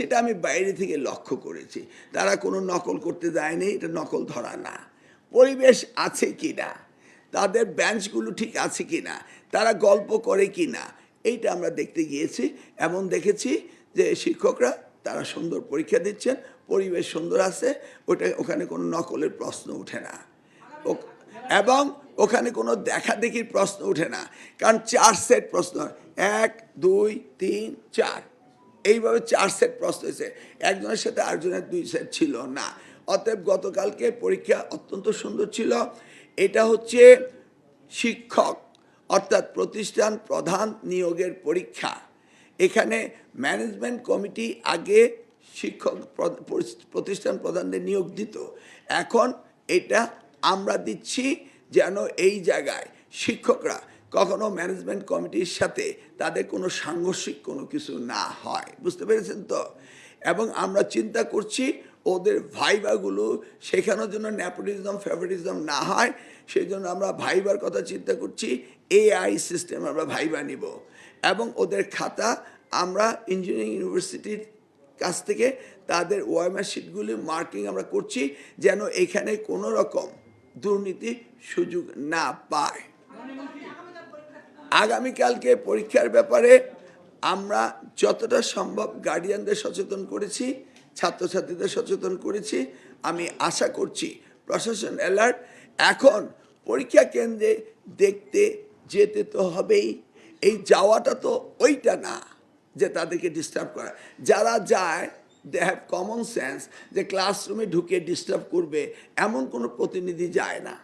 সেটা আমি বাইরে থেকে লক্ষ্য করেছি। তারা কোনো নকল করতে যায়নি, এটা নকল ধরা না। পরিবেশ আছে কি না, তাদের বেঞ্চগুলো ঠিক আছে কি না, তারা গল্প করে কি না, এইটা আমরা দেখতে গিয়েছি এবং দেখেছি যে শিক্ষকরা তারা সুন্দর পরীক্ষা দিচ্ছেন, পরিবেশ সুন্দর আছে, ওখানে কোনো নকলের প্রশ্ন ওঠে না এবং ওখানে কোনো দেখাদেখির প্রশ্ন ওঠে না। কারণ 4 সেট প্রশ্ন, 1 2 3 4, এইভাবে 4 সেট প্রশ্ন হয়েছে, একজনের সাথে আরেকজনের 2 সেট ছিল না। অতএব গতকালকে পরীক্ষা অত্যন্ত সুন্দর ছিল। এটা হচ্ছে শিক্ষক অর্থাৎ প্রতিষ্ঠান প্রধান নিয়োগের পরীক্ষা। এখানে ম্যানেজমেন্ট কমিটি আগে শিক্ষক প্রতিষ্ঠান প্রধানদের নিয়োগ দিত, এখন এটা আমরা দিচ্ছি যেন এই জায়গায় শিক্ষকরা কখনো ম্যানেজমেন্ট কমিটির সাথে তাদের কোনো সাংঘর্ষিক কোনো কিছু না হয়, বুঝতে পেরেছেন তো? এবং আমরা চিন্তা করছি ওদের ভাইভাগুলো শেখানোর জন্য নেপোটিজম ফেভারিটিজম না হয়, সেই জন্য আমরা ভাইবার কথা চিন্তা করছি। AI সিস্টেম আমরা ভাইবা নিব এবং ওদের খাতা আমরা ইঞ্জিনিয়ারিং ইউনিভার্সিটির কাছ থেকে তাদের ওএমআর শিটগুলি মার্কিং আমরা করছি যেন এখানে কোনো রকম দুর্নীতি সুযোগ না পায়। আগামীকালকে পরীক্ষার ব্যাপারে আমরা যতটা সম্ভব গার্ডিয়ানদের সচেতন করেছি, ছাত্রছাত্রীদের সচেতন করেছি। আমি আশা করছি প্রশাসন অ্যালার্ট। এখন পরীক্ষা কেন্দ্রে দেখতে যেতে তো হবেই, এই যাওয়াটা তো ওইটা না যে তাদেরকে ডিস্টার্ব করা। যারা যায় দে হ্যাভ কমন সেন্স যে ক্লাসরুমে ঢুকে ডিস্টার্ব করবে এমন কোনো প্রতিনিধি যায় না।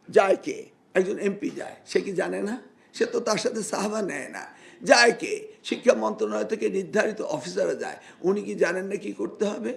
যায় কে? একজন এমপি যায়, সে কি জানে না? সে তো তার সাথে সাহাবা নেয় না। যায় কে? শিক্ষা মন্ত্রণালয় থেকে নির্ধারিত অফিসাররা যায়, উনি কি জানেন না কি করতে হবে?